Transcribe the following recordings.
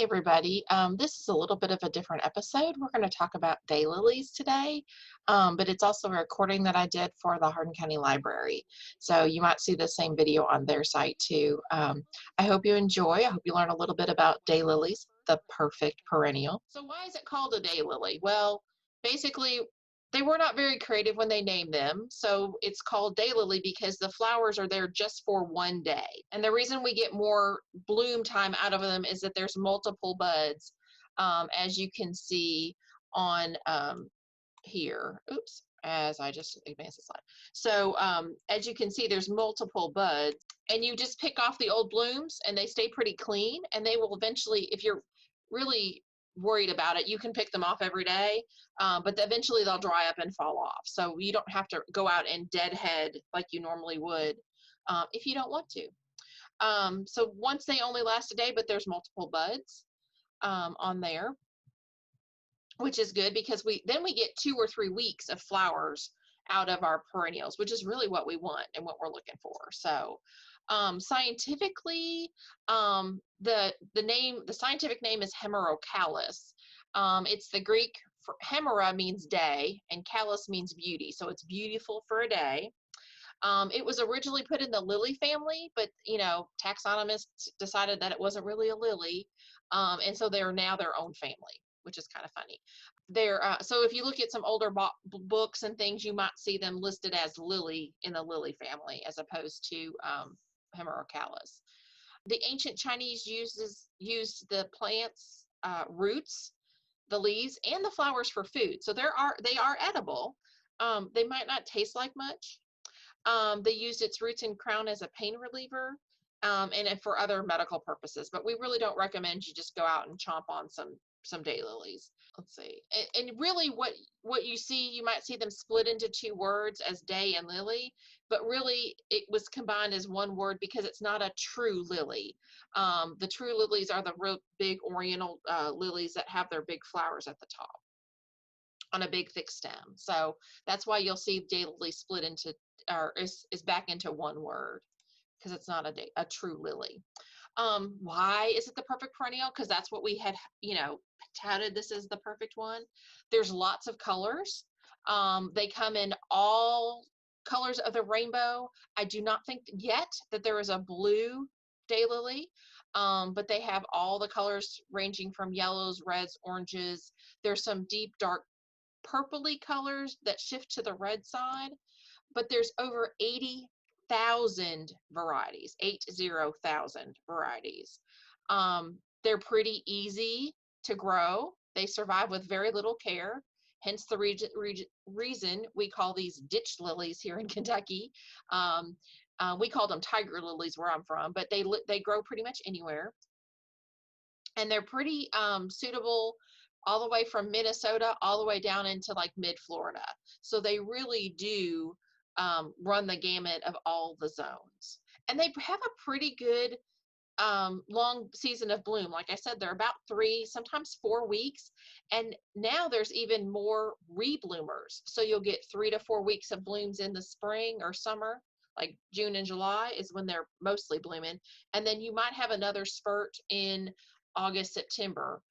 everybody. This is a little bit of a different episode. We're going to talk about daylilies today, but it's also a recording that I did for the Hardin County Library. So you might see the same video on their site too. I hope you enjoy. I hope you learn a little bit about daylilies, the perfect perennial. So why is it called a daylily? Well, basically, they were not very creative when they named them, so it's called daylily because the flowers are there just for one day. And the reason we get more bloom time out of them is that there's multiple buds, as you can see on here. Oops, as I just advanced the slide. So as you can see, there's multiple buds, and you just pick off the old blooms, and they stay pretty clean, and they will eventually, if you're really worried about it, you can pick them off every day, but eventually they'll dry up and fall off. So you don't have to go out and deadhead like you normally would if you don't want to. So once they only last a day, but there's multiple buds on there, which is good because we get 2 or 3 weeks of flowers out of our perennials, which is really what we want and what we're looking for. So scientifically, the scientific name is Hemerocallis. It's the Greek for hemera means day and callus means beauty, so it's beautiful for a day. It was originally put in the lily family, but taxonomists decided that it wasn't really a lily, and so they're now their own family, which is kind of funny. So if you look at some older books and things, you might see them listed as lily in the lily family as opposed to Hemerocallis. The ancient Chinese used the plants roots, the leaves, and the flowers for food. So they are edible. They might not taste like much. They used its roots and crown as a pain reliever, and for other medical purposes. But we really don't recommend you just go out and chomp on some daylilies. Let's see. And really what you see, you might see them split into 2 words as day and lily, but really it was combined as one word because it's not a true lily. The true lilies are the real big oriental lilies that have their big flowers at the top on a big thick stem. So that's why you'll see daylily split into or is back into one word because it's not a true lily. Why is it the perfect perennial? Because that's what we had, touted this as the perfect one. There's lots of colors. They come in all colors of the rainbow. I do not think yet that there is a blue daylily, but they have all the colors ranging from yellows, reds, oranges. There's some deep, dark purpley colors that shift to the red side, but there's over 80,000 varieties, 80,000 varieties. They're pretty easy to grow. They survive with very little care. Hence the reason we call these ditch lilies here in Kentucky. We call them tiger lilies where I'm from, but they grow pretty much anywhere. And they're pretty suitable all the way from Minnesota all the way down into like mid-Florida. So they really do run the gamut of all the zones. And they have a pretty good long season of bloom. Like I said, they're about 3, sometimes 4 weeks. And now there's even more rebloomers. So you'll get 3 to 4 weeks of blooms in the spring or summer, like June and July is when they're mostly blooming. And then you might have another spurt in August, September,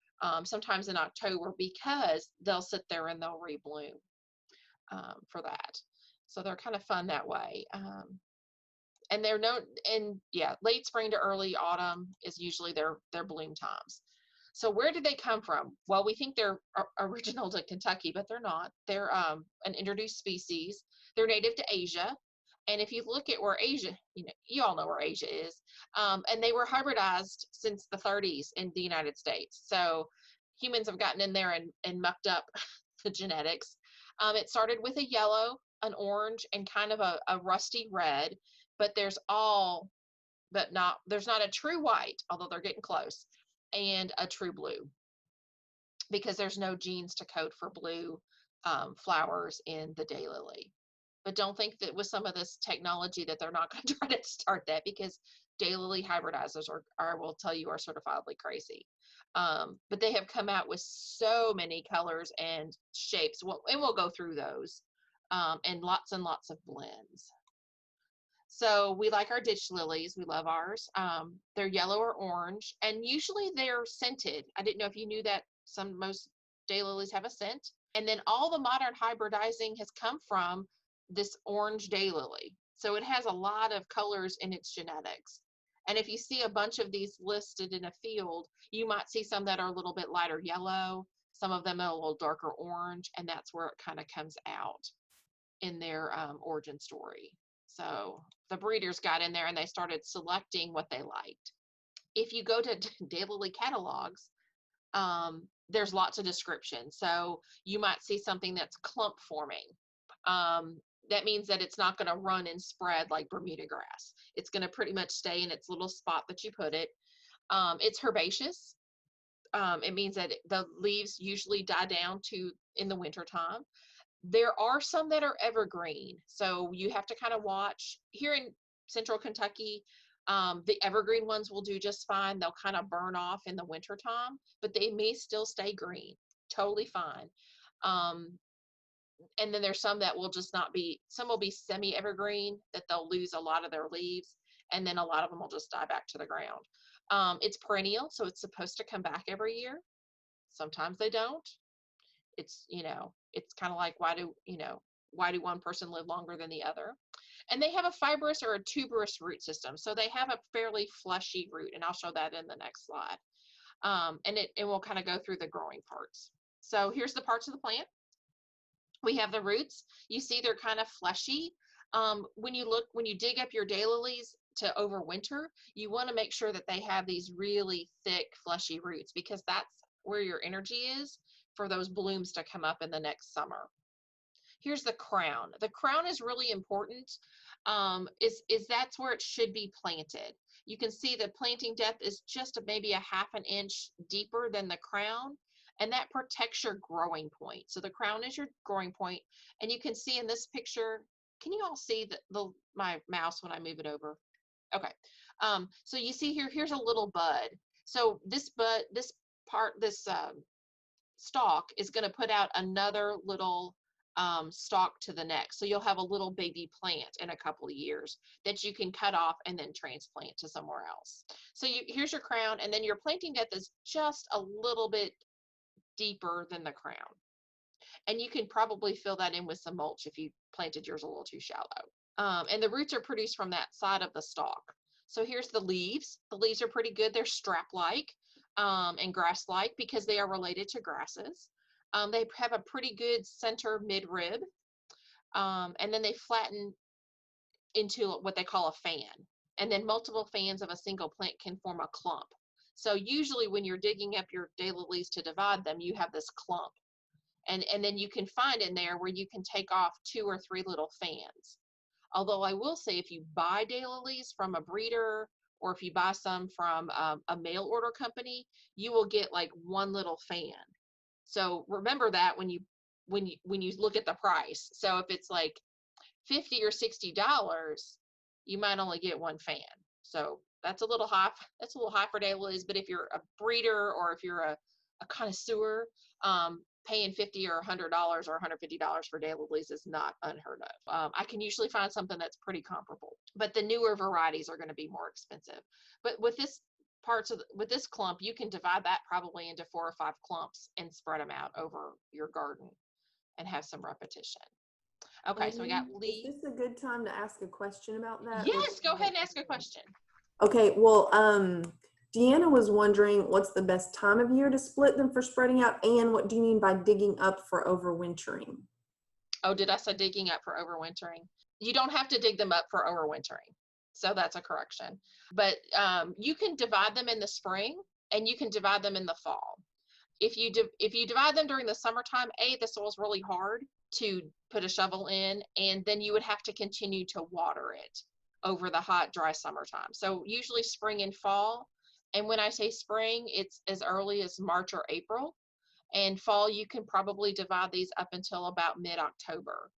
sometimes in October, because they'll sit there and they'll rebloom for that. So they're kind of fun that way. And they're known, and yeah, late spring to early autumn is usually their bloom times. So where did they come from? Well, we think they're original to Kentucky, but they're not. They're an introduced species. They're native to Asia. And if you look at where Asia, you all know where Asia is, and they were hybridized since the 30s in the United States. So humans have gotten in there and mucked up the genetics. It started with a yellow, an orange, and kind of a rusty red, but there's not a true white, although they're getting close, and a true blue, because there's no genes to code for blue flowers in the daylily. But don't think that with some of this technology that they're not going to try to start that, because daylily hybridizers I will tell you, are certifiably crazy. But they have come out with so many colors and shapes. And we'll go through those, and lots of blends. So we like our ditch lilies. We love ours. They're yellow or orange, and usually they're scented. I didn't know if you knew that most daylilies have a scent. And then all the modern hybridizing has come from this orange daylily. So it has a lot of colors in its genetics. And if you see a bunch of these listed in a field, you might see some that are a little bit lighter yellow, some of them are a little darker orange, and that's where it kind of comes out in their origin story. So the breeders got in there and they started selecting what they liked. If you go to daylily catalogs, there's lots of descriptions. So you might see something that's clump forming. That means that it's not going to run and spread like Bermuda grass. It's going to pretty much stay in its little spot that you put it. It's herbaceous. It means that the leaves usually die down to in the wintertime. There are some that are evergreen, so you have to kind of watch. Here in central Kentucky, the evergreen ones will do just fine. They'll kind of burn off in the wintertime, but they may still stay green, totally fine. And then there's some that will just not be, some will be semi-evergreen, that they'll lose a lot of their leaves, and then a lot of them will just die back to the ground. It's perennial, so it's supposed to come back every year. Sometimes they don't. It's, it's kind of like, why do one person live longer than the other? And they have a fibrous or a tuberous root system. So they have a fairly fleshy root, and I'll show that in the next slide. And we'll kind of go through the growing parts. So here's the parts of the plant. We have the roots. You see they're kind of fleshy. When you dig up your daylilies to overwinter, you want to make sure that they have these really thick, fleshy roots, because that's where your energy is for those blooms to come up in the next summer. Here's the crown. The crown is really important. Is that's where it should be planted. You can see the planting depth is just maybe a half an inch deeper than the crown, and that protects your growing point. So the crown is your growing point, and you can see in this picture, can you all see my mouse when I move it over? Okay. So you see here's a little bud. So this stalk is going to put out another little stalk to the next. So you'll have a little baby plant in a couple of years that you can cut off and then transplant to somewhere else. So here's your crown, and then your planting depth is just a little bit deeper than the crown. And you can probably fill that in with some mulch if you planted yours a little too shallow. And the roots are produced from that side of the stalk. So here's the leaves. The leaves are pretty good. They're strap-like and grass-like because they are related to grasses. They have a pretty good center midrib, and then they flatten into what they call a fan. And then multiple fans of a single plant can form a clump. So usually when you're digging up your daylilies to divide them, you have this clump. And then you can find in there where you can take off 2 or 3 little fans. Although I will say, if you buy daylilies from a breeder, or if you buy some from a mail order company, you will get like 1 little fan. So remember that when you look at the price. So if it's like $50 or $60, you might only get 1 fan. So that's a little high. That's a little high for daylilies. But if you're a breeder, or if you're a connoisseur, paying $50 or $100 or $150 for daylilies is not unheard of. I can usually find something that's pretty comparable, but the newer varieties are going to be more expensive. But with this clump, you can divide that probably into 4 or 5 clumps and spread them out over your garden and have some repetition. Okay, so we got leaves. Is this a good time to ask a question about that? Yes, go ahead and ask a question. Okay, well, Deanna was wondering what's the best time of year to split them for spreading out, and what do you mean by digging up for overwintering? Oh, did I say digging up for overwintering? You don't have to dig them up for overwintering. So that's a correction. But you can divide them in the spring, and you can divide them in the fall. If you divide them during the summertime, the soil's really hard to put a shovel in, and then you would have to continue to water it over the hot, dry summertime. So usually spring and fall. And when I say spring, it's as early as March or April. And fall, you can probably divide these up until about mid-October.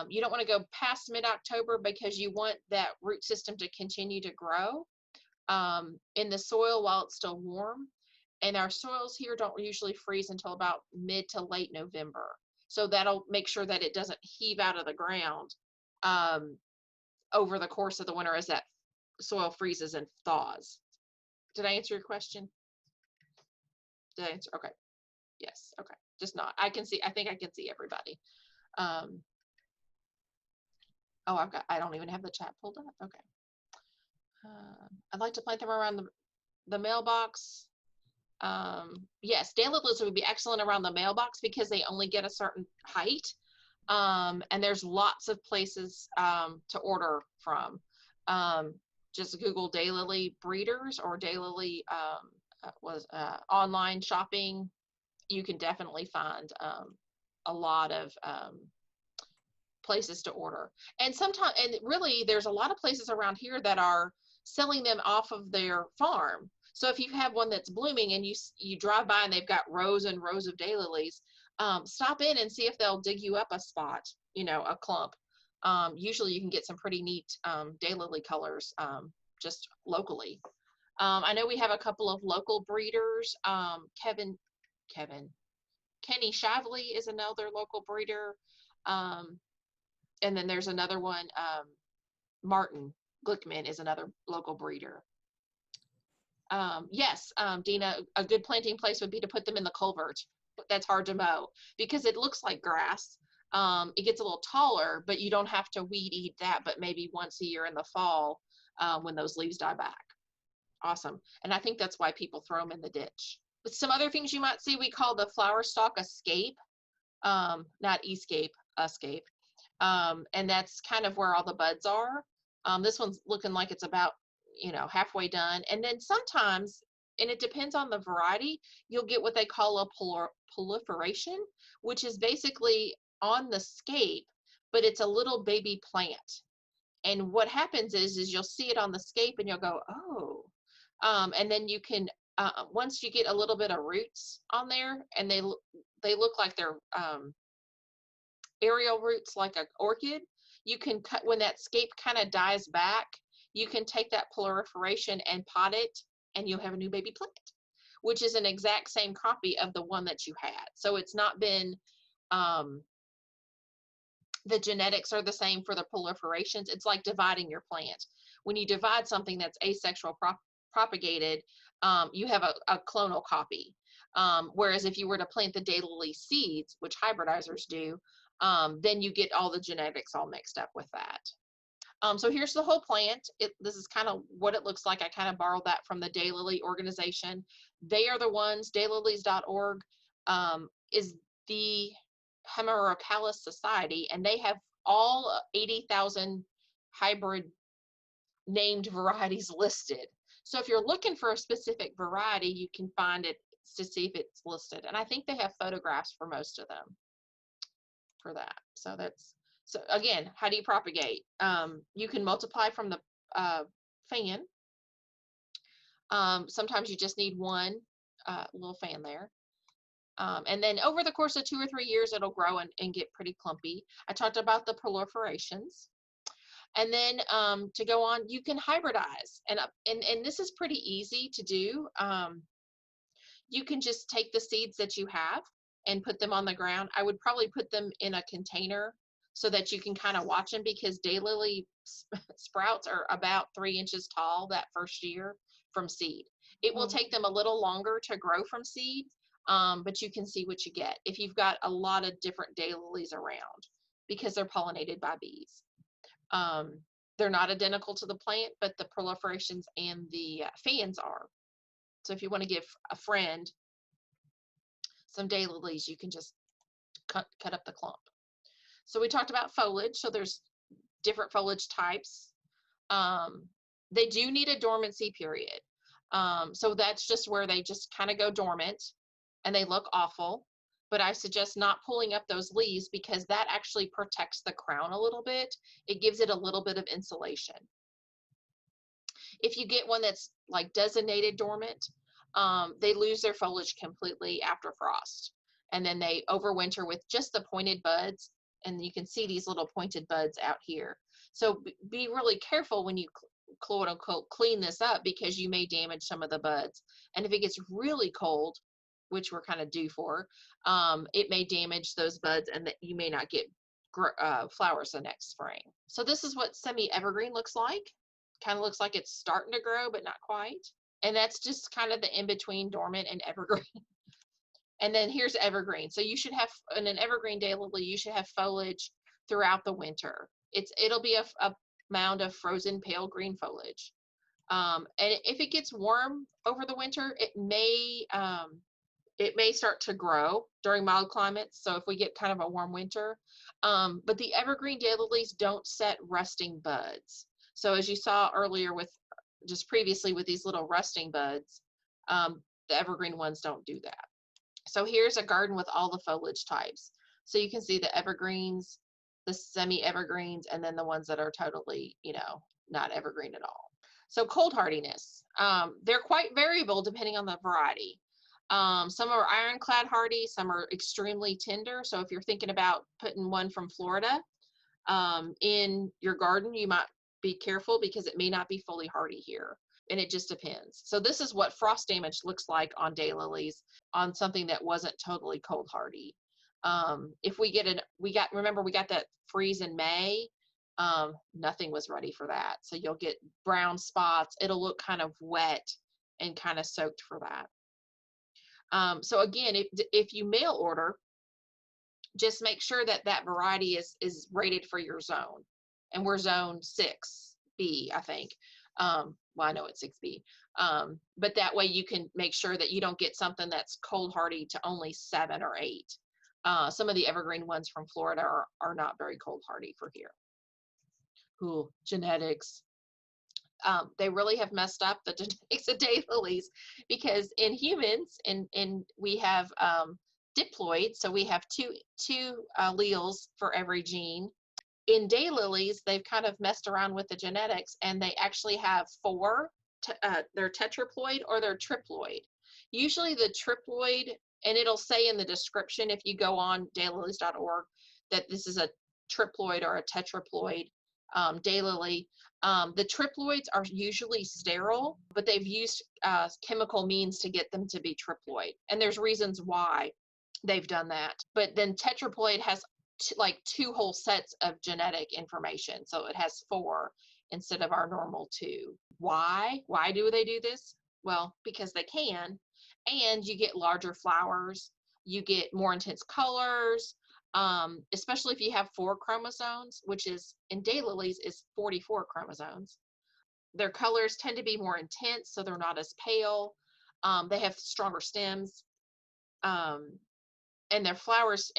You don't want to go past mid-October because you want that root system to continue to grow in the soil while it's still warm. And our soils here don't usually freeze until about mid to late November. So that'll make sure that it doesn't heave out of the ground over the course of the winter as that soil freezes and thaws. Did I answer your question? Did I answer? Okay. Yes. Okay. Just not. I think I can see everybody. Um, oh, I don't even have the chat pulled up. Okay. I'd like to plant them around the mailbox. Yes, daylilies would be excellent around the mailbox because they only get a certain height. And there's lots of places to order from. Just Google daylily breeders or daylily online shopping. You can definitely find a lot of places to order. And sometimes, and really, there's a lot of places around here that are selling them off of their farm. So if you have one that's blooming and you drive by and they've got rows and rows of daylilies, stop in and see if they'll dig you up a spot, a clump. Usually you can get some pretty neat daylily colors just locally. I know we have a couple of local breeders. Kenny Shavely is another local breeder. And then there's another one, Martin Glickman is another local breeder. Yes, Dina, a good planting place would be to put them in the culvert. That's hard to mow because it looks like grass. It gets a little taller, but you don't have to weed eat that, but maybe once a year in the fall when those leaves die back. Awesome. And I think that's why people throw them in the ditch. But some other things you might see, we call the flower stalk escape, not escape, escape. And that's kind of where all the buds are. This one's looking like it's about, halfway done. And then sometimes, and it depends on the variety, you'll get what they call a proliferation, which is basically on the scape, but it's a little baby plant. And what happens is you'll see it on the scape and you'll go, oh. And then you can, once you get a little bit of roots on there, and they look like they're aerial roots like an orchid, you can cut, when that scape kind of dies back, you can take that proliferation and pot it, and you'll have a new baby plant, which is an exact same copy of the one that you had. So it's not been, the genetics are the same for the proliferations. It's like dividing your plant. When you divide something that's asexual propagated, you have a clonal copy. Whereas if you were to plant the daylily seeds, which hybridizers do, then you get all the genetics all mixed up with that. So here's the whole plant. This is kind of what it looks like. I kind of borrowed that from the Daylily organization. They are the ones, daylilies.org is the Hemerocallis Society, and they have all 80,000 hybrid named varieties listed. So if you're looking for a specific variety, you can find it to see if it's listed. And I think they have photographs for most of them for that. So again, how do you propagate? You can multiply from the fan. Sometimes you just need one little fan there. And then over the course of 2 or 3 years, it'll grow and get pretty clumpy. I talked about the proliferations. And then to go on, you can hybridize. And this is pretty easy to do. You can just take the seeds that you have and put them on the ground. I would probably put them in a container so that you can kind of watch them, because daylily sprouts are about 3 inches tall that first year from seed. It will take them a little longer to grow from seed, but you can see what you get if you've got a lot of different daylilies around, because they're pollinated by bees. They're not identical to the plant, but the proliferations and the fans are. So if you want to give a friend some daylilies, you can just cut up the clump. So we talked about foliage. So there's different foliage types. They do need a dormancy period. So that's just where they just kind of go dormant and they look awful. But I suggest not pulling up those leaves, because that actually protects the crown a little bit. It gives it a little bit of insulation. If you get one that's like designated dormant, they lose their foliage completely after frost. And then they overwinter with just the pointed buds. And you can see these little pointed buds out here. So be really careful when you quote unquote clean this up, because you may damage some of the buds. And if it gets really cold, which we're kind of due for, it may damage those buds, and that you may not get flowers the next spring. So this is what semi-evergreen looks like. Kind of looks like it's starting to grow, but not quite. And that's just kind of the in-between dormant and evergreen. And then here's evergreen. So you should have, in an evergreen daylily, you should have foliage throughout the winter. It'll be a mound of frozen pale green foliage. And if it gets warm over the winter, it may start to grow during mild climates. So if we get kind of a warm winter, but the evergreen daylilies don't set rusting buds. So as you saw earlier with just previously with these little rusting buds, the evergreen ones don't do that. So here's a garden with all the foliage types. So you can see the evergreens, the semi-evergreens, and then the ones that are totally, not evergreen at all. So cold hardiness, they're quite variable depending on the variety. Some are ironclad hardy, some are extremely tender. So if you're thinking about putting one from Florida in your garden, you might be careful because it may not be fully hardy here. And it just depends. So this is what frost damage looks like on daylilies on something that wasn't totally cold hardy. If we remember we got that freeze in May, nothing was ready for that. So you'll get brown spots. It'll look kind of wet and kind of soaked for that. So again, if you mail order, just make sure that that variety is rated for your zone. And we're zone 6B, I think. Well, I know it's 6B, but that way you can make sure that you don't get something that's cold hardy to only 7 or 8. Some of the evergreen ones from Florida are not very cold hardy for here. Ooh, genetics. They really have messed up the genetics of daylilies because in humans, and we have diploids, so we have two alleles for every gene. In daylilies, they've kind of messed around with the genetics and they actually have 4. They're tetraploid or they're triploid. Usually the triploid, and it'll say in the description if you go on daylilies.org that this is a triploid or a tetraploid daylily. The triploids are usually sterile, but they've used chemical means to get them to be triploid. And there's reasons why they've done that. But then tetraploid has like 2 whole sets of genetic information. So it has 4 instead of our normal 2. Why? Why do they do this? Well, because they can. And you get larger flowers. You get more intense colors, especially if you have 4 chromosomes, which is in daylilies is 44 chromosomes. Their colors tend to be more intense, so they're not as pale. They have stronger stems. And their flowers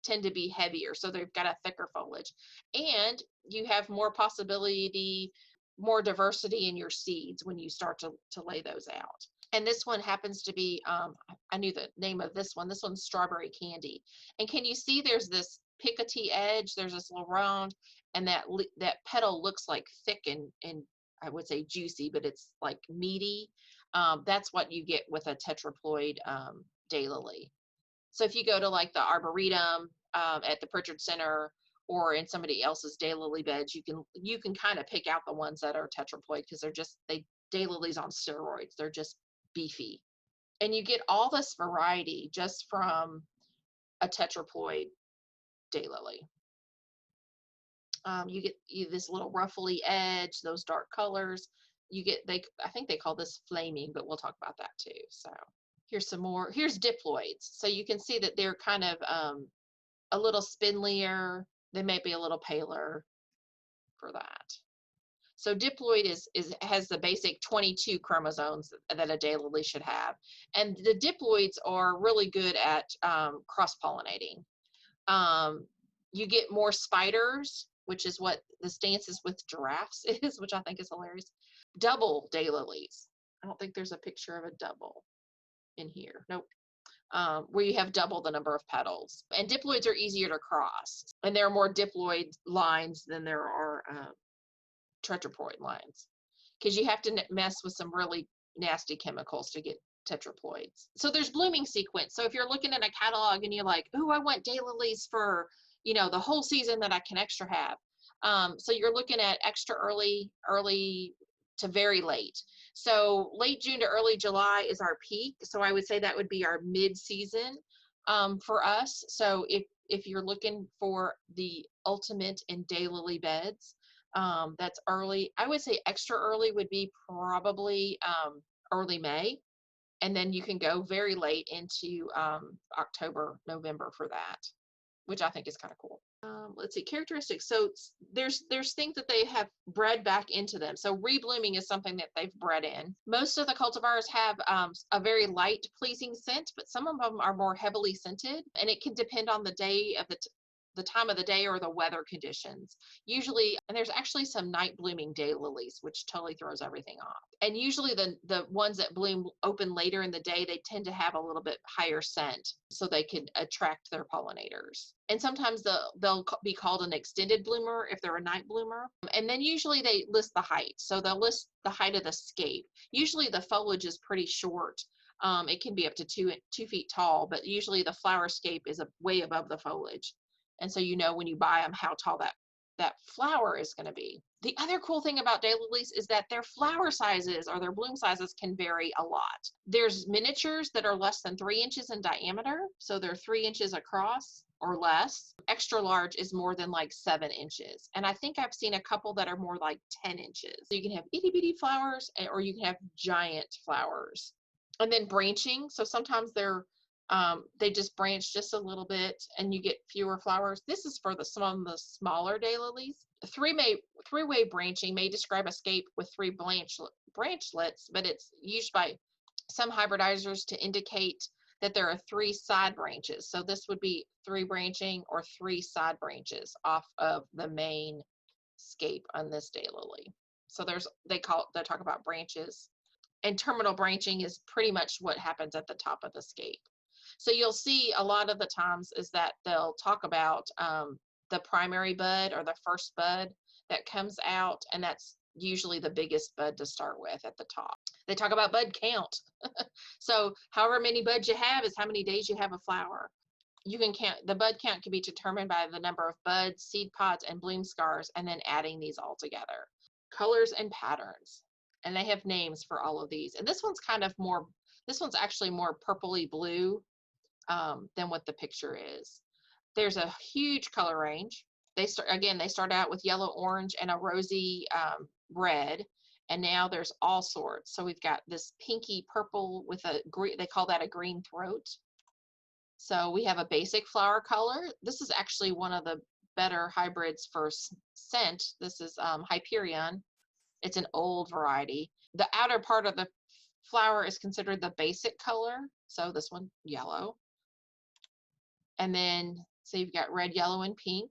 tend to be heavier, so they've got a thicker foliage, and you have more possibility, more diversity in your seeds when you start to lay those out. And this one happens to be, I knew the name of this one. This one's Strawberry Candy. And can you see there's this pickety edge, there's this little round, and that petal looks like thick and I would say juicy, but it's like meaty. That's what you get with a tetraploid daylily. So if you go to like the Arboretum at the Pritchard Center or in somebody else's daylily beds, you can kind of pick out the ones that are tetraploid because daylilies on steroids. They're just beefy. And you get all this variety just from a tetraploid daylily. You get this little ruffly edge, those dark colors. I think they call this flaming, but we'll talk about that too. So here's some more. Here's diploids. So you can see that they're kind of a little spindlier. They may be a little paler for that. So diploid has the basic 22 chromosomes that a daylily should have. And the diploids are really good at cross-pollinating. You get more spiders, which is what the Dances with Giraffes is, which I think is hilarious. Double daylilies. I don't think there's a picture of a double in here. Nope. Where you have double the number of petals. And diploids are easier to cross. And there are more diploid lines than there are tetraploid lines. Because you have to mess with some really nasty chemicals to get tetraploids. So there's blooming sequence. So if you're looking at a catalog and you're like, oh, I want daylilies for, the whole season that I can extra have. So you're looking at extra early to very late. So late June to early July is our peak. So I would say that would be our mid-season for us. So if you're looking for the ultimate in daylily beds. That's early. I would say extra early would be probably early May, and then you can go very late into October, November for that, which I think is kind of cool. Let's see, characteristics. So there's things that they have bred back into them. So reblooming is something that they've bred in. Most of the cultivars have a very light, pleasing scent, but some of them are more heavily scented, and it can depend on the day of the time of the day or the weather conditions. Usually, and there's actually some night blooming daylilies, which totally throws everything off. And usually the ones that bloom open later in the day, they tend to have a little bit higher scent so they can attract their pollinators. And sometimes they'll be called an extended bloomer if they're a night bloomer. And then usually they list the height. So they'll list the height of the scape. Usually the foliage is pretty short. It can be up to 2 feet tall, but usually the flower scape is way above the foliage. And so you know when you buy them how tall that flower is going to be. The other cool thing about daylilies is that their flower sizes or their bloom sizes can vary a lot. There's miniatures that are less than 3 inches in diameter, so they're 3 inches across or less. Extra large is more than like 7 inches. And I think I've seen a couple that are more like 10 inches. So you can have itty bitty flowers or you can have giant flowers. And then branching. So sometimes they just branch just a little bit and you get fewer flowers. This is for some of the smaller daylilies. Three-way branching may describe a scape with 3 branchlets, but it's used by some hybridizers to indicate that there are 3 side branches. So this would be 3 branching or 3 side branches off of the main scape on this daylily. So they talk about branches. And terminal branching is pretty much what happens at the top of the scape. So you'll see a lot of the times is that they'll talk about the primary bud or the first bud that comes out, and that's usually the biggest bud to start with at the top. They talk about bud count. So however many buds you have is how many days you have a flower. You can count, the bud count can be determined by the number of buds, seed pods, and bloom scars, and then adding these all together. Colors and patterns. And they have names for all of these. And this one's actually more purpley blue than what the picture is. There's a huge color range. They start out with yellow, orange, and a rosy red, and now there's all sorts. So we've got this pinky purple with a green, they call that a green throat. So we have a basic flower color. This is actually one of the better hybrids for scent. This is Hyperion. It's an old variety. The outer part of the flower is considered the basic color. So this one, yellow. And then, so you've got red, yellow, and pink.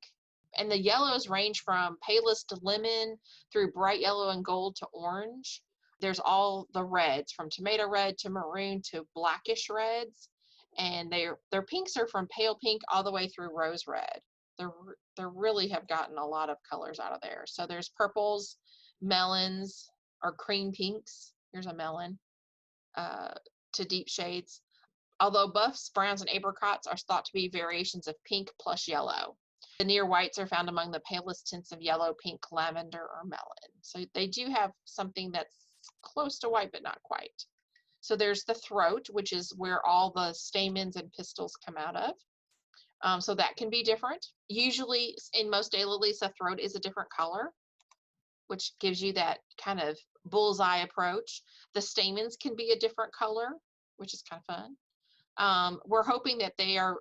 And the yellows range from palest to lemon through bright yellow and gold to orange. There's all the reds from tomato red to maroon to blackish reds. And their pinks are from pale pink all the way through rose red. They really have gotten a lot of colors out of there. So there's purples, melons, or cream pinks. Here's a melon, to deep shades. Although buffs, browns, and apricots are thought to be variations of pink plus yellow. The near whites are found among the palest tints of yellow, pink, lavender, or melon. So they do have something that's close to white, but not quite. So there's the throat, which is where all the stamens and pistils come out of. So that can be different. Usually in most daylilies, the throat is a different color, which gives you that kind of bullseye approach. The stamens can be a different color, which is kind of fun. We're hoping that they are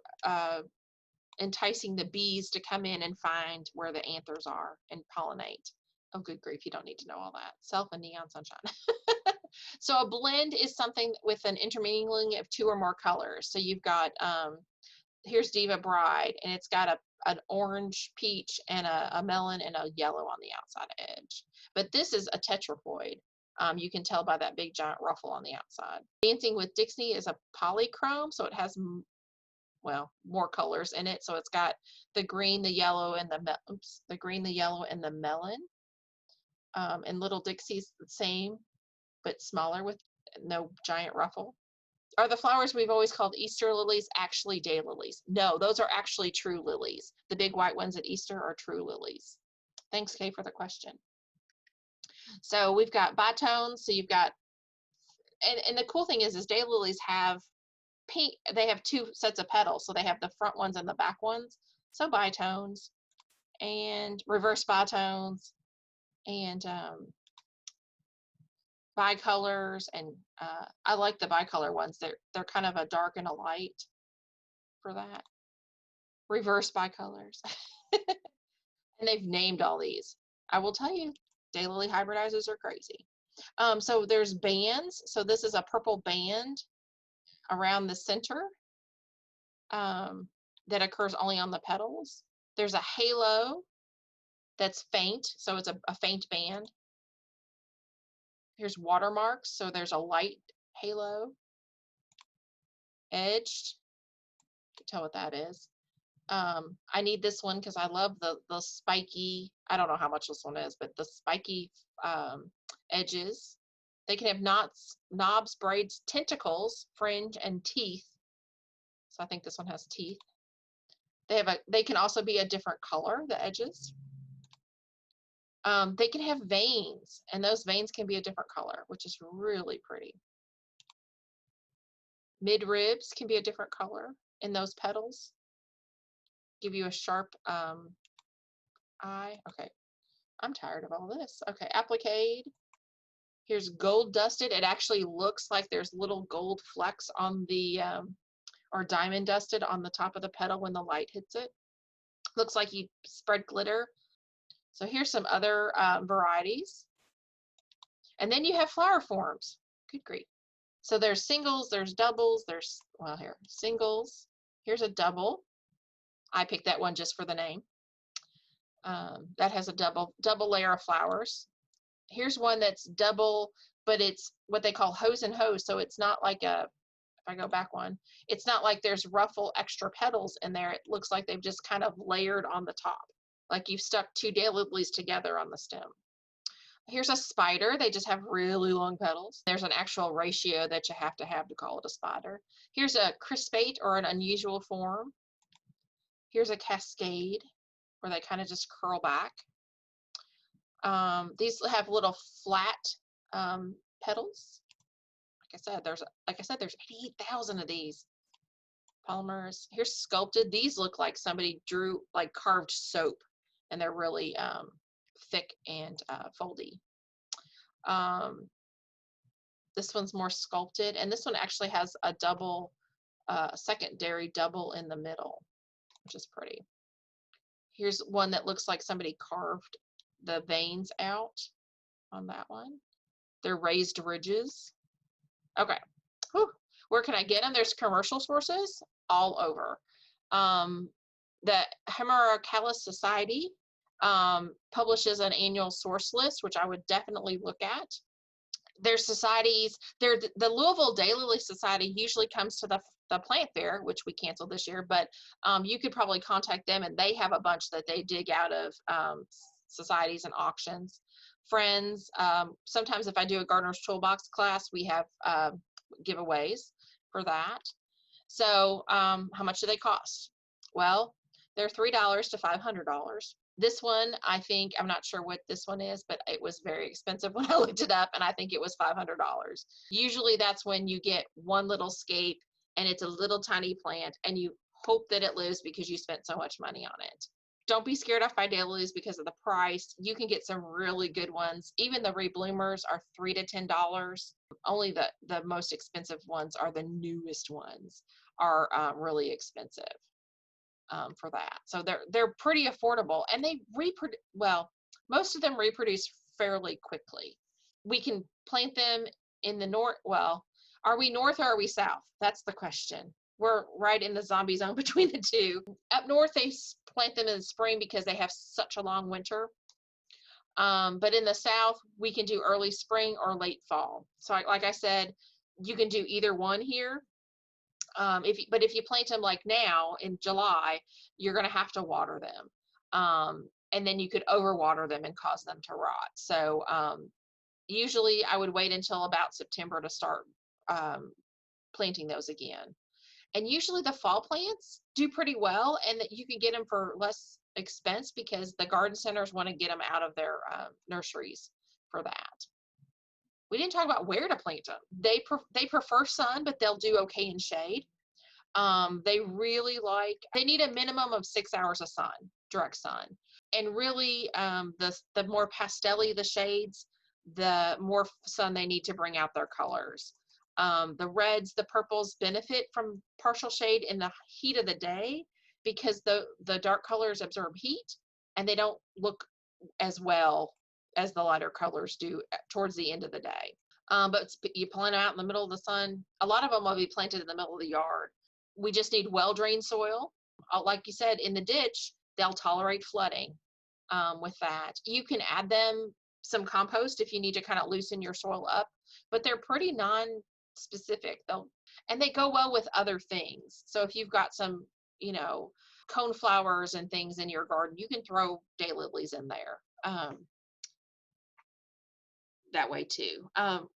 enticing the bees to come in and find where the anthers are and pollinate. Oh, good grief, you don't need to know all that. Self and neon sunshine. So a blend is something with an intermingling of 2 or more colors. So you've got, here's Diva Bride, and it's got an orange, peach, and a melon and a yellow on the outside edge. But this is a tetraploid. You can tell by that big giant ruffle on the outside. Dancing with Dixie is a polychrome, so it has, well, more colors in it. So it's got the green, the yellow, and the green, the yellow, and the melon. And Little Dixie's the same, but smaller with no giant ruffle. Are the flowers we've always called Easter lilies actually daylilies? No, those are actually true lilies. The big white ones at Easter are true lilies. Thanks, Kay, for the question. So we've got bitones. So you've got, and the cool thing is daylilies have pink, they have two sets of petals. So they have the front ones and the back ones. So bitones and reverse bitones and bicolors. And I like the bicolor ones. They're kind of a dark and a light for that. Reverse bicolors. And they've named all these. I will tell you, daylily hybridizers are crazy. So there's bands. So this is a purple band around the center that occurs only on the petals. There's a halo that's faint, so it's a faint band. Here's watermarks, so there's a light halo. Edged, you can tell what that is. I need this one because I love the spiky, I don't know how much this one is, but the spiky edges. They can have knots, knobs, braids, tentacles, fringe, and teeth. So I think this one has teeth. They can also be a different color, the edges. They can have veins, and those veins can be a different color, which is really pretty. Mid-ribs can be a different color in those petals. Give you a sharp eye. Okay, I'm tired of all this. Okay, applique. Here's gold dusted. It actually looks like there's little gold flecks on the, or diamond dusted on the top of the petal when the light hits it. Looks like you spread glitter. So here's some other varieties. And then you have flower forms. Good grief. So there's singles, there's doubles, there's, well, here, singles. Here's a double. I picked that one just for the name. That has a double layer of flowers. Here's one that's double, but it's what they call hose and hose. So it's not like a, if I go back one, it's not like there's ruffle extra petals in there. It looks like they've just kind of layered on the top, like you've stuck two daylilies together on the stem. Here's a spider. They just have really long petals. There's an actual ratio that you have to call it a spider. Here's a crispate, or an unusual form. Here's a cascade, where they kind of just curl back. These have little flat petals. Like I said, there's 88,000 of these polymers. Here's sculpted. These look like somebody drew, like carved soap, and they're really thick and foldy. This one's more sculpted, and this one actually has a double, secondary double in the middle, which is pretty. Here's one that looks like somebody carved the veins out on that one. They're raised ridges. Okay. Whew. Where can I get them? There's commercial sources all over. The Hemerocallis Society publishes an annual source list, which I would definitely look at. There's societies, the Louisville Daylily Society usually comes to the plant fair, which we canceled this year, but you could probably contact them, and they have a bunch that they dig out of societies and auctions. Friends, sometimes if I do a Gardener's Toolbox class, we have giveaways for that. So how much do they cost? Well, they're $3 to $500. This one, I think, I'm not sure what this one is, but it was very expensive when I looked it up, and I think it was $500. Usually that's when you get one little scape, and it's a little tiny plant, and you hope that it lives because you spent so much money on it. Don't be scared off by daylilies because of the price. You can get some really good ones. Even the rebloomers are $3 to $10. Only the most expensive ones are the newest ones are really expensive for that. So they're pretty affordable, and they reproduce, well, most of them reproduce fairly quickly. We can plant them in the north. Well, are we north or are we south? That's the question. We're right in the zombie zone between the two. Up north, they plant them in the spring because they have such a long winter. But in the south, we can do early spring or late fall. So like I said, you can do either one here. But if you plant them like now in July, you're going to have to water them. And then you could overwater them and cause them to rot. So usually I would wait until about September to start planting those again. And usually the fall plants do pretty well, and that you can get them for less expense because the garden centers want to get them out of their nurseries for that. We didn't talk about where to plant them. They prefer sun, but they'll do okay in shade. They really they need a minimum of 6 hours of sun, direct sun. And really, the more pastel-y the shades, the more sun they need to bring out their colors. The reds, the purples benefit from partial shade in the heat of the day because the dark colors absorb heat and they don't look as well as the lighter colors do towards the end of the day. But you plant them out in the middle of the sun. A lot of them will be planted in the middle of the yard. We just need well-drained soil. Like you said, in the ditch, they'll tolerate flooding with that. You can add them some compost if you need to kind of loosen your soil up, but they're pretty non-specific. And they go well with other things. So if you've got some, cone flowers and things in your garden, you can throw daylilies in there. That way too.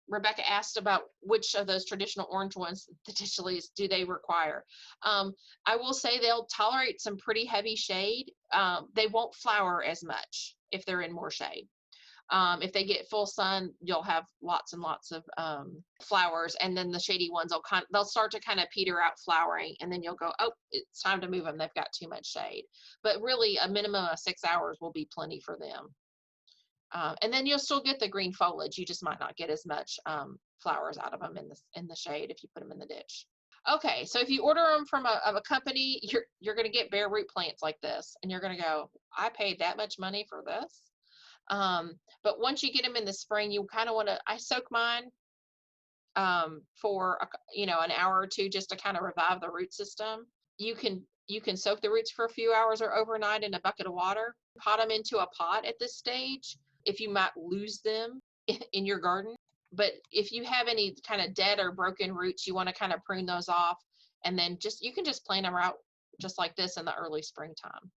Rebecca asked about which of those traditional orange ones, the ditch lilies, do they require? I will say they'll tolerate some pretty heavy shade. They won't flower as much if they're in more shade. If they get full sun, you'll have lots and lots of flowers, and then the shady ones they'll start to kind of peter out flowering, and then you'll go, oh, it's time to move them. They've got too much shade. But really, a minimum of 6 hours will be plenty for them. And then you'll still get the green foliage. You just might not get as much flowers out of them in the shade if you put them in the ditch. Okay, so if you order them from a company, you're going to get bare root plants like this, and you're going to go, I paid that much money for this. But once you get them in the spring, you kind of want to. I soak mine for an hour or two just to kind of revive the root system. You can soak the roots for a few hours or overnight in a bucket of water. Pot them into a pot at this stage if you might lose them in your garden. But if you have any kind of dead or broken roots, you want to kind of prune those off, and then you can just plant them out just like this in the early springtime.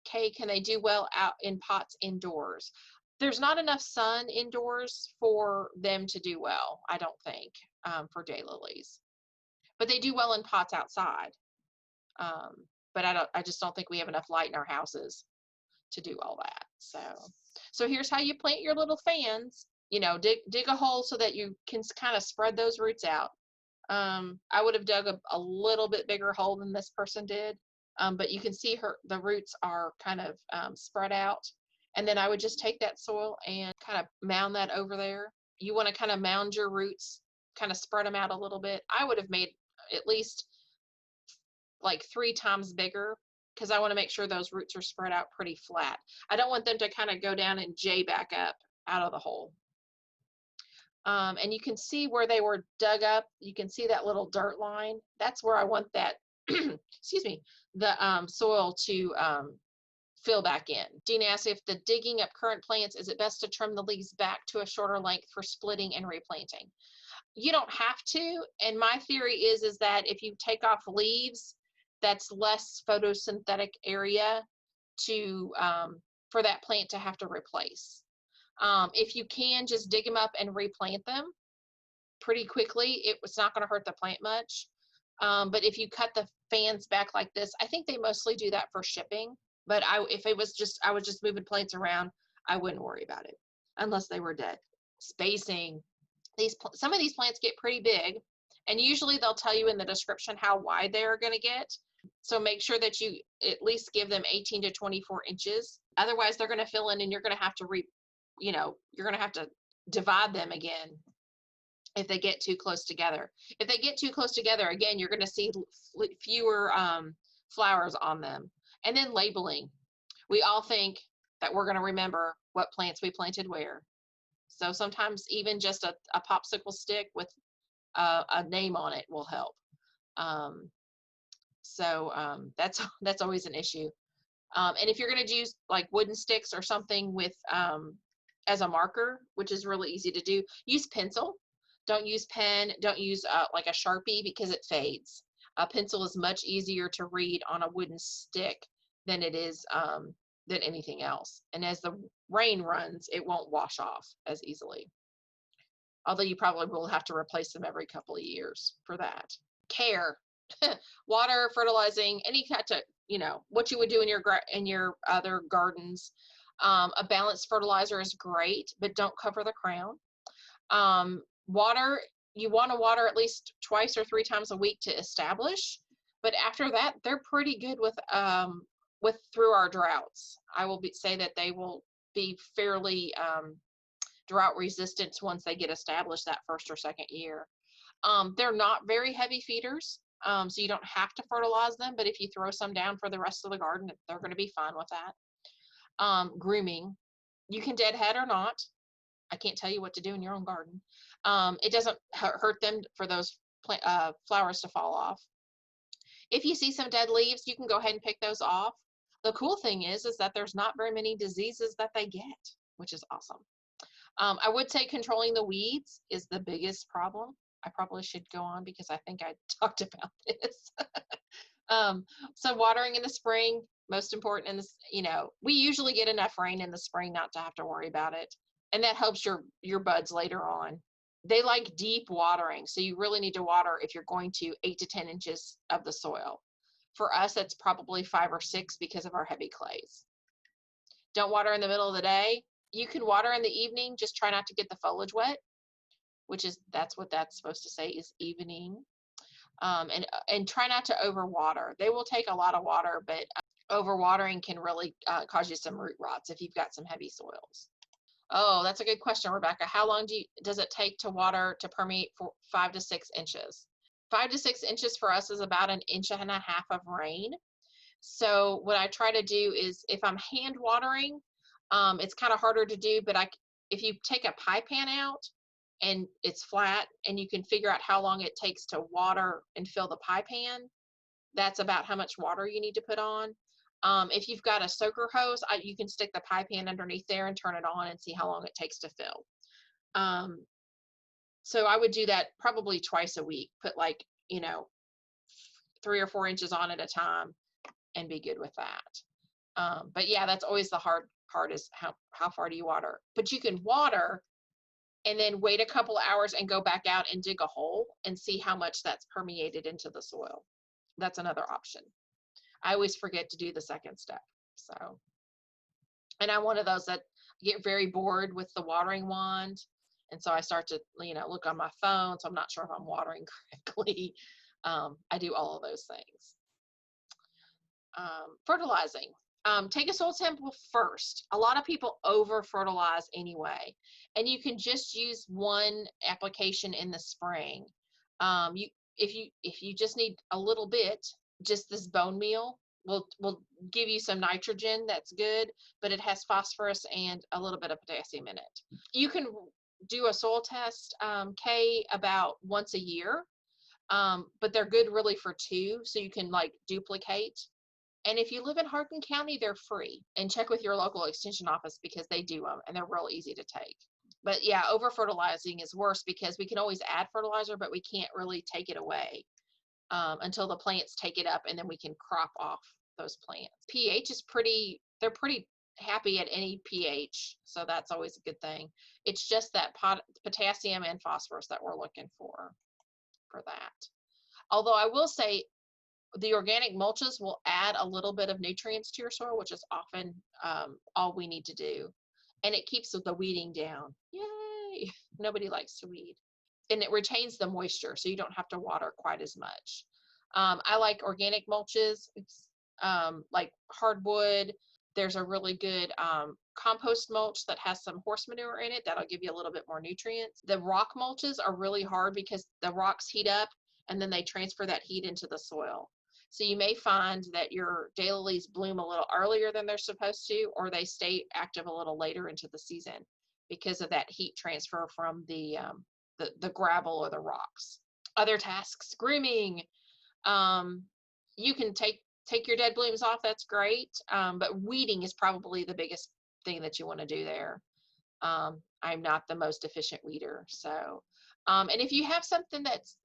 Kay, can they do well out in pots indoors? There's not enough sun indoors for them to do well, I don't think, for daylilies. But they do well in pots outside. But I just don't think we have enough light in our houses to do all that. So here's how you plant your little fans. Dig a hole so that you can kind of spread those roots out. I would have dug a little bit bigger hole than this person did, but you can see the roots are kind of spread out. And then I would just take that soil and kind of mound that over there. You want to kind of mound your roots, kind of spread them out a little bit. I would have made at least like 3 times bigger, because I want to make sure those roots are spread out pretty flat. I don't want them to kind of go down and jay back up out of the hole. And you can see where they were dug up. You can see that little dirt line. That's where I want that, excuse me, the soil to fill back in. Dean asked, if the digging up current plants, is it best to trim the leaves back to a shorter length for splitting and replanting? You don't have to. And my theory is that if you take off leaves, that's less photosynthetic area for that plant to have to replace. If you can just dig them up and replant them pretty quickly, it's not going to hurt the plant much. But if you cut the fans back like this, I think they mostly do that for shipping. But if I was just moving plants around, I wouldn't worry about it unless they were dead. Spacing. Some of these plants get pretty big, and usually they'll tell you in the description how wide they are going to get. So make sure that you at least give them 18 to 24 inches. Otherwise, they're going to fill in, and you're going to have to you're going to have to divide them again if they get too close together. If they get too close together, again, you're going to see fewer flowers on them. And then labeling. We all think that we're going to remember what plants we planted where. So sometimes even just a popsicle stick with a name on it will help. That's always an issue. And if you're going to use like wooden sticks or something with as a marker, which is really easy to do, use pencil. Don't use pen. Don't use like a Sharpie, because it fades. A pencil is much easier to read on a wooden stick than it is than anything else. And as the rain runs, it won't wash off as easily. Although you probably will have to replace them every couple of years for that. Care. Water, fertilizing, any kind of, what you would do in your other gardens. A balanced fertilizer is great, but don't cover the crown. Water, you want to water at least twice or 3 times a week to establish. But after that, they're pretty good with through our droughts. I will say that they will be fairly drought resistant once they get established that first or second year. They're not very heavy feeders, so you don't have to fertilize them, but if you throw some down for the rest of the garden, they're going to be fine with that. Grooming, you can deadhead or not. I can't tell you what to do in your own garden. It doesn't hurt them for those flowers to fall off. If you see some dead leaves, you can go ahead and pick those off. The cool thing is that there's not very many diseases that they get, which is awesome. I would say controlling the weeds is the biggest problem. I probably should go on because I think I talked about this. So watering in the spring, most important in this, we usually get enough rain in the spring not to have to worry about it. And that helps your buds later on. They like deep watering, so you really need to water if you're going to 8 to 10 inches of the soil. For us, that's probably 5 or 6 because of our heavy clays. Don't water in the middle of the day. You can water in the evening, just try not to get the foliage wet, that's what that's supposed to say, is evening. And try not to overwater. They will take a lot of water, but overwatering can really cause you some root rots if you've got some heavy soils. Oh, that's a good question, Rebecca. How long does it take to water to permeate for 5 to 6 inches? 5 to 6 inches for us is about 1.5 inches of rain. So what I try to do is, if I'm hand watering, it's kind of harder to do, but if you take a pie pan out and it's flat and you can figure out how long it takes to water and fill the pie pan, that's about how much water you need to put on. If you've got a soaker hose, you can stick the pie pan underneath there and turn it on and see how long it takes to fill. So I would do that probably twice a week, put 3 or 4 inches on at a time and be good with that. But yeah, that's always the hard part, is how far do you water? But you can water and then wait a couple hours and go back out and dig a hole and see how much that's permeated into the soil. That's another option. I always forget to do the second step. So, and I'm one of those that get very bored with the watering wand. And so I start to, look on my phone. So I'm not sure if I'm watering correctly. I do all of those things. Fertilizing. Take a soil sample first. A lot of people over fertilize anyway. And you can just use one application in the spring. If you just need a little bit, just this bone meal will give you some nitrogen. That's good, but it has phosphorus and a little bit of potassium in it. You can do a soil test, Kay, about once a year, but they're good really for 2, so you can duplicate. And if you live in Hardin County, they're free. And check with your local extension office because they do them and they're real easy to take. But yeah, over fertilizing is worse because we can always add fertilizer, but we can't really take it away until the plants take it up, and then we can crop off those plants. pH is they're pretty happy at any pH, so that's always a good thing. It's just that potassium and phosphorus that we're looking for that. Although I will say the organic mulches will add a little bit of nutrients to your soil, which is often all we need to do. And it keeps the weeding down. Yay! Nobody likes to weed. And it retains the moisture, so you don't have to water quite as much. I like organic mulches, like hardwood. There's a really good compost mulch that has some horse manure in it. That'll give you a little bit more nutrients. The rock mulches are really hard because the rocks heat up and then they transfer that heat into the soil. So you may find that your daylilies bloom a little earlier than they're supposed to, or they stay active a little later into the season because of that heat transfer from the gravel or the rocks. Other tasks, grooming. You can take your dead blooms off, that's great. But weeding is probably the biggest thing that you want to do there. I'm not the most efficient weeder. So, and if you have something that's,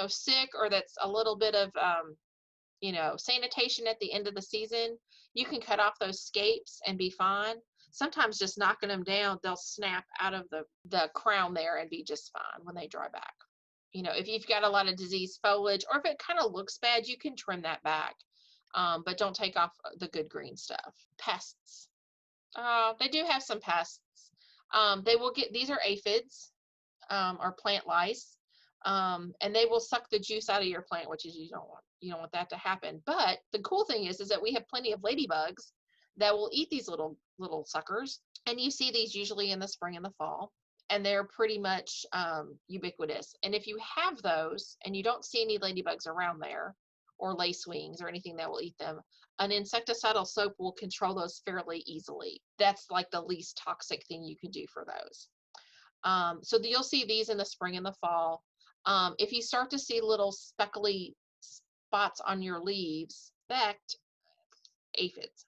sick, or that's a little bit of, sanitation at the end of the season, you can cut off those scapes and be fine. Sometimes just knocking them down, they'll snap out of the crown there and be just fine when they dry back. If you've got a lot of diseased foliage, or if it kind of looks bad, you can trim that back. But don't take off the good green stuff. Pests. They do have some pests. These are aphids, or plant lice. And they will suck the juice out of your plant, which is you don't want that to happen. But the cool thing is that we have plenty of ladybugs that will eat these little suckers, and you see these usually in the spring and the fall, and they're pretty much ubiquitous. And if you have those and you don't see any ladybugs around there, or lacewings or anything that will eat them, an insecticidal soap will control those fairly easily. That's like the least toxic thing you can do for those. So you'll see these in the spring and the fall. If you start to see little speckly spots on your leaves, expect aphids.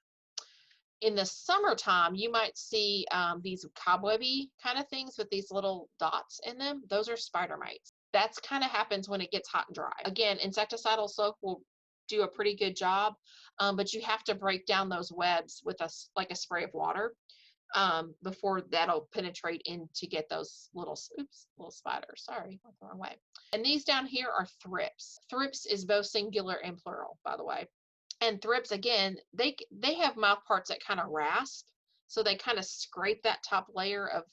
In the summertime, you might see these cobwebby kind of things with these little dots in them. Those are spider mites. That's kind of happens when it gets hot and dry. Again, insecticidal soap will do a pretty good job, but you have to break down those webs with like a spray of water before that'll penetrate in to get those little spiders. Sorry, went the wrong way. And these down here are thrips. Thrips is both singular and plural, by the way. And thrips, again, they have mouth parts that kind of rasp, so they kind of scrape that top layer of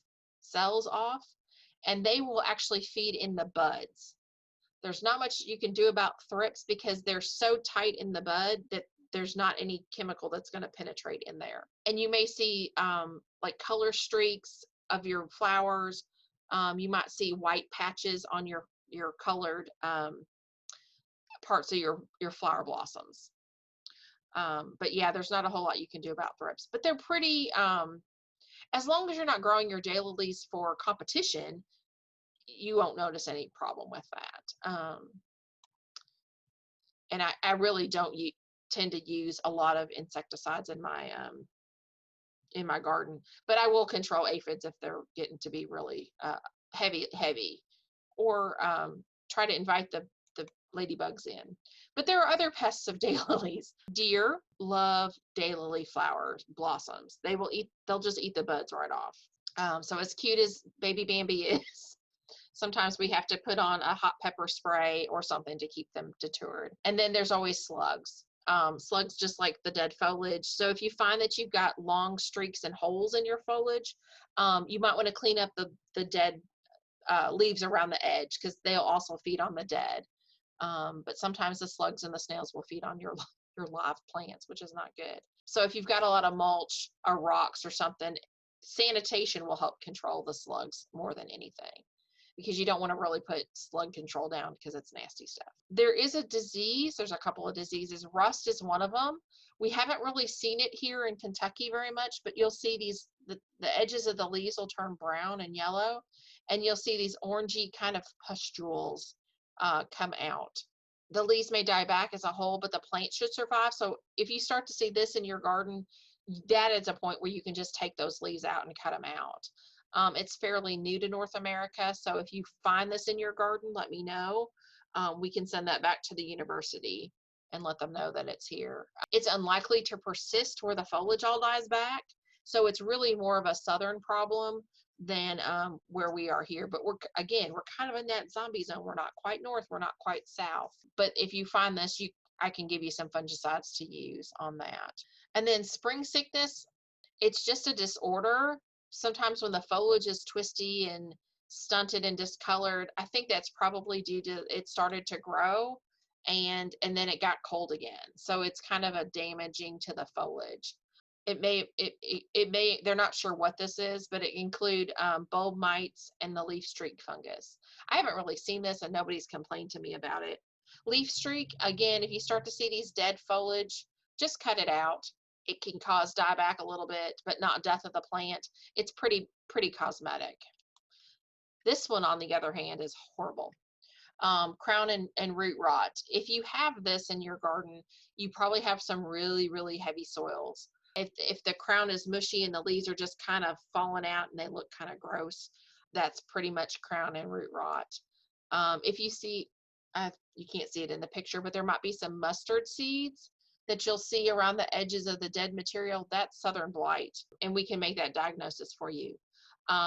cells off, and they will actually feed in the buds. There's not much you can do about thrips because they're so tight in the bud that there's not any chemical that's going to penetrate in there. And you may see like color streaks of your flowers. You might see white patches on your colored parts of your flower blossoms. But yeah, there's not a whole lot you can do about thrips, but they're pretty, as long as you're not growing your daylilies for competition, you won't notice any problem with that. And I really don't tend to use a lot of insecticides in my garden, but I will control aphids if they're getting to be really heavy, or try to invite the ladybugs in. But there are other pests of daylilies. Deer love daylily flowers, blossoms. They'll just eat the buds right off. So as cute as baby Bambi is, sometimes we have to put on a hot pepper spray or something to keep them deterred. And then there's always slugs. Slugs just like the dead foliage. So if you find that you've got long streaks and holes in your foliage, you might want to clean up the dead leaves around the edge, because they'll also feed on the dead. But sometimes the slugs and the snails will feed on your live plants, which is not good. So if you've got a lot of mulch or rocks or something, sanitation will help control the slugs more than anything, because you don't want to really put slug control down because it's nasty stuff. There is a disease. There's a couple of diseases. Rust is one of them. We haven't really seen it here in Kentucky very much, but you'll see the edges of the leaves will turn brown and yellow, and you'll see these orangey kind of pustules come out. The leaves may die back as a whole, but the plant should survive. So if you start to see this in your garden, that is a point where you can just take those leaves out and cut them out. It's fairly new to North America, so if you find this in your garden, let me know. We can send that back to the university and let them know that it's here. It's unlikely to persist where the foliage all dies back, so it's really more of a southern problem than where we are here. But we're kind of in that zombie zone. We're not quite north, we're not quite south. But if you find this, I can give you some fungicides to use on that. And then spring sickness, it's just a disorder. Sometimes when the foliage is twisty and stunted and discolored, I think that's probably due to it started to grow and then it got cold again. So it's kind of a damaging to the foliage. It may, they're not sure what this is, but it include bulb mites and the leaf streak fungus. I haven't really seen this and nobody's complained to me about it. Leaf streak, again, if you start to see these dead foliage, just cut it out. It can cause dieback a little bit, but not death of the plant. It's pretty cosmetic. This one, on the other hand, is horrible. Crown and root rot. If you have this in your garden, you probably have some really heavy soils. If the crown is mushy and the leaves are just kind of falling out and they look kind of gross, that's pretty much crown and root rot. If you see, you can't see it in the picture, but there might be some mustard seeds that you'll see around the edges of the dead material. That's southern blight, and we can make that diagnosis for you.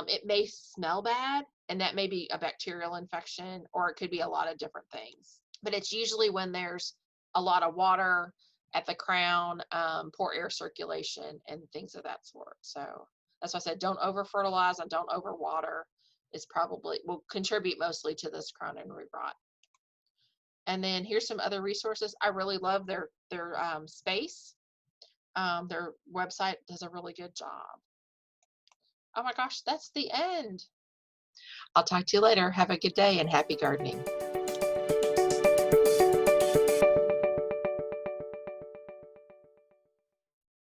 It may smell bad, and that may be a bacterial infection, or it could be a lot of different things. But it's usually when there's a lot of water at the crown, poor air circulation, and things of that sort. So that's why I said don't over fertilize and don't over water. is probably will contribute mostly to this crown and root rot. And then here's some other resources. I really love their space. Their website does a really good job. Oh my gosh, that's the end. I'll talk to you later. Have a good day and happy gardening.